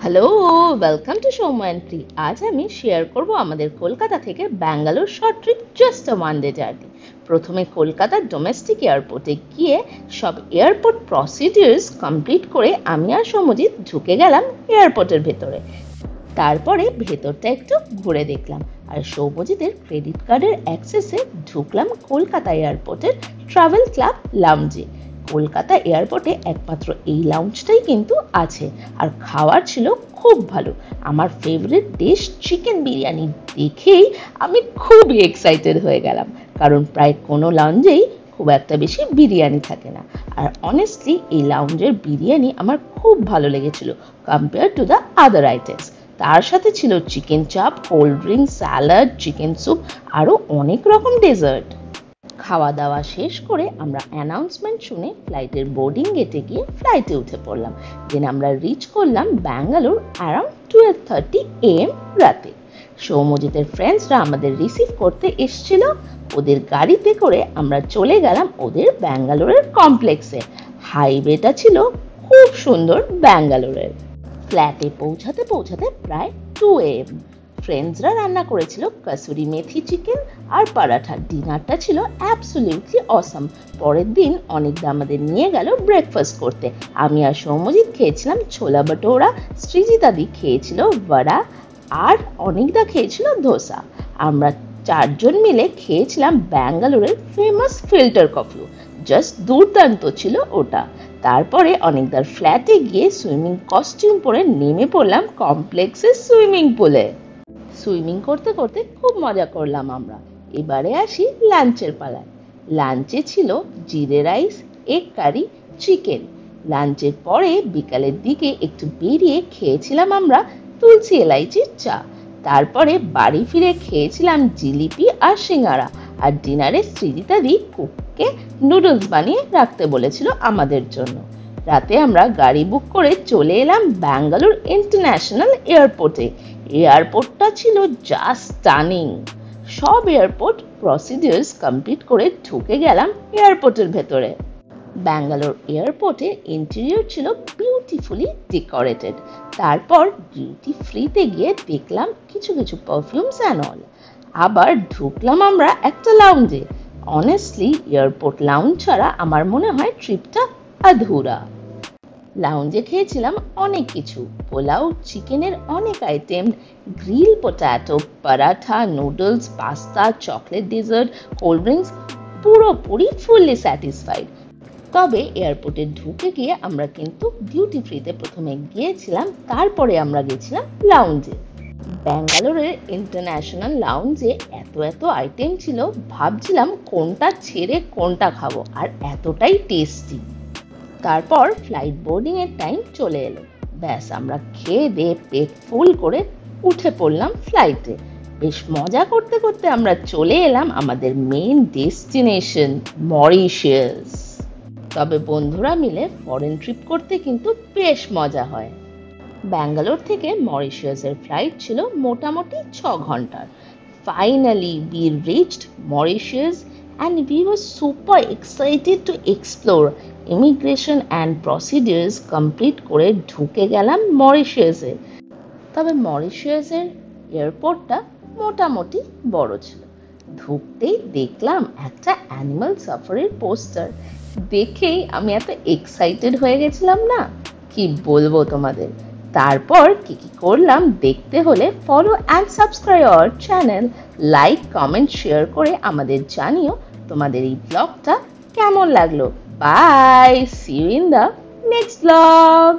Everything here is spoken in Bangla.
Hello, welcome to সৌম্যান্ত্রী। আজ আমি শেয়ার করব আমাদের কলকাতা থেকে ব্যাঙ্গালোর শর্ট ট্রিপ, জাস্ট আ ওয়ান ডে জার্নি। প্রথমে কলকাতার ডোমেস্টিক এয়ারপোর্টে গিয়ে সব এয়ারপোর্ট প্রসিডিউরস কমপ্লিট করে আমি আর সৌম্যজিৎ ঢুকে গেলাম এয়ারপোর্টের ভেতরে। তারপরে ভেতরটা একটু ঘুরে দেখলাম আর সৌম্যজিতের ক্রেডিট কার্ডের অ্যাক্সেসে ঢুকলাম কলকাতা এয়ারপোর্টের ট্রাভেল ক্লাব লাউঞ্জে। কলকাতা এয়ারপোর্টে একমাত্র এই লাউঞ্জটাই কিন্তু আছে, আর খাওয়ার ছিল খুব ভালো। আমার ফেভারিট ডিশ চিকেন বিরিয়ানি দেখেই আমি খুবই এক্সাইটেড হয়ে গেলাম, কারণ প্রায় কোনো লাউঞ্জেই খুব একটা বেশি বিরিয়ানি থাকে না। আর অনেস্টলি এই লাউঞ্জের বিরিয়ানি আমার খুব ভালো লেগেছিল compare to the other items. তার সাথে ছিল চিকেন চাপ, cold drink, salad, chicken soup, আরও অনেক রকম ডেজার্ট। খাওয়া দাওয়া শেষ করে আমরা অ্যানাউন্সমেন্ট শুনে ফ্লাইটের বোর্ডিং গেটে গিয়ে ফ্লাইটে উঠে পড়লাম। দেন আমরা রিচ করলাম ব্যাঙ্গালোর অ্যারাউন্ড 12:30 AM রাতে। সৌম্যজিতের ফ্রেন্ডসরা আমাদের রিসিভ করতে এসেছিল। ওদের গাড়িতে করে আমরা চলে গেলাম ওদের ব্যাঙ্গালোরের কমপ্লেক্সে। হাইওয়েটা ছিল খুব সুন্দর ব্যাঙ্গালোরের। ফ্ল্যাটে পৌঁছাতে পৌঁছাতে প্রায় 2 AM। ফ্রেন্ডসরা রান্না করেছিল কসুরি মেথি চিকেন আর পরাঠা। ডিনারটা ছিল অ্যাবসলিউটলি অসাম। পরের দিন অনেকদা আমাদের নিয়ে গেল ব্রেকফাস্ট করতে। আমি আর সৌম্যজিৎ খেয়েছিলাম ছোলা ভটোরা, সৃজিতাদি খেয়েছিল বড়া, আর অনেকদা খেয়েছিল ধোসা। আমরা 4 জন মিলে খেয়েছিলাম ব্যাঙ্গালোরের ফেমাস ফিল্টার কফি। জাস্ট দুর্দান্ত ছিল ওটা। তারপরে অনেকদার ফ্ল্যাটে গিয়ে সুইমিং কস্টিউম পরে নেমে পড়লাম কমপ্লেক্সের সুইমিং পুলে। সুইমিং করতে করতে খুব মজা করলাম আমরা। এবারে আসি লাঞ্চের পালায়। লাঞ্চে ছিল জিরে রাইস, এগ কারি, চিকেন। লাঞ্চের পরে বিকালের দিকে একটু বেরিয়ে খেয়েছিলাম আমরা তুলসী এলাইচির চা। তারপরে বাড়ি ফিরে খেয়েছিলাম জিলিপি আর সিঙ্গারা। আর ডিনারে সৃজিতাদি কুককে নুডলস বানিয়ে রাখতে বলেছিল আমাদের জন্য। রাতে আমরা গাড়ি বুক করে চলে এলাম ব্যাঙ্গালোর ইন্টারন্যাশনাল এয়ারপোর্টে। এয়ারপোর্টটা ছিল জাস্ট স্টানিং। সব এয়ারপোর্ট প্রসিডিউরস কমপ্লিট করে ঢুকে গেলাম এয়ারপোর্টের ভেতরে। ব্যাঙ্গালোর এয়ারপোর্টের ইন্টেরিয়র ছিল বিউটিফুলি ডেকোরেটেড। তারপর ডিউটি ফ্রিতে গিয়ে দেখলাম কিছু কিছু পারফিউমস অ্যান্ড অল। আবার ঢুকলাম আমরা একটা লাউঞ্জে। অনেস্টলি এয়ারপোর্ট লাউঞ্জ ছাড়া আমার মনে হয় ট্রিপটা আধুরা। লাউঞ্জে খেয়েছিলাম অনেক কিছু, পোলাও, চিকেনের অনেক item, grill potato, paratha, noodles, pasta, chocolate dessert, cold drinks. পুরোপুরি ফুললি স্যাটিসফাইড। তবে এয়ারপোর্টে ঢুকে গিয়ে আমরা কিন্তু ডিউটি ফ্রিতে প্রথমে গিয়েছিলাম, তারপরে আমরা গেছিলাম লাউঞ্জে। ব্যাঙ্গালোরের ইন্টারন্যাশনাল লাউঞ্জে এত এত আইটেম ছিল, ভাবছিলাম কোনটা ছেড়ে কোনটা খাবো, আর এতটাই টেস্টি। তারপর ফ্লাইট বোর্ডিং এর টাইম চলে এলো। ব্যাস আমরা খেয়ে দিয়ে পেট ফুল করে উঠে পড়লাম ফ্লাইটে। বেশ মজা করতে করতে আমরা চলে এলাম আমাদের মেইন ডেস্টিনেশন মরিশাস। তবে বন্ধুরা মিলে ফরেন ট্রিপ করতে কিন্তু বেশ মজা হয়। ব্যাঙ্গালোর থেকে মরিশাসের ফ্লাইট ছিল মোটামুটি 6 ঘন্টার। Finally we reached Mauritius and we were super excited to explore. Immigration and procedures complete করে ঢুকে গেলাম মরিশাসে। তবে মরিশাসের এয়ারপোর্টটা মোটামুটি বড় ছিল। ঢুকতেই দেখলাম একটা অ্যানিমাল সাফারির পোস্টার। দেখেই আমি এত এক্সাইটেড হয়ে গেছিলাম না, কি বলবো তোমাদের। তারপর কি কি করলাম দেখতে হলে follow and subscribe our channel. Like, comment, share করে আমাদের জানিও তোমাদের এই ব্লগটা কেমন লাগলো। Bye. See you in the next vlog.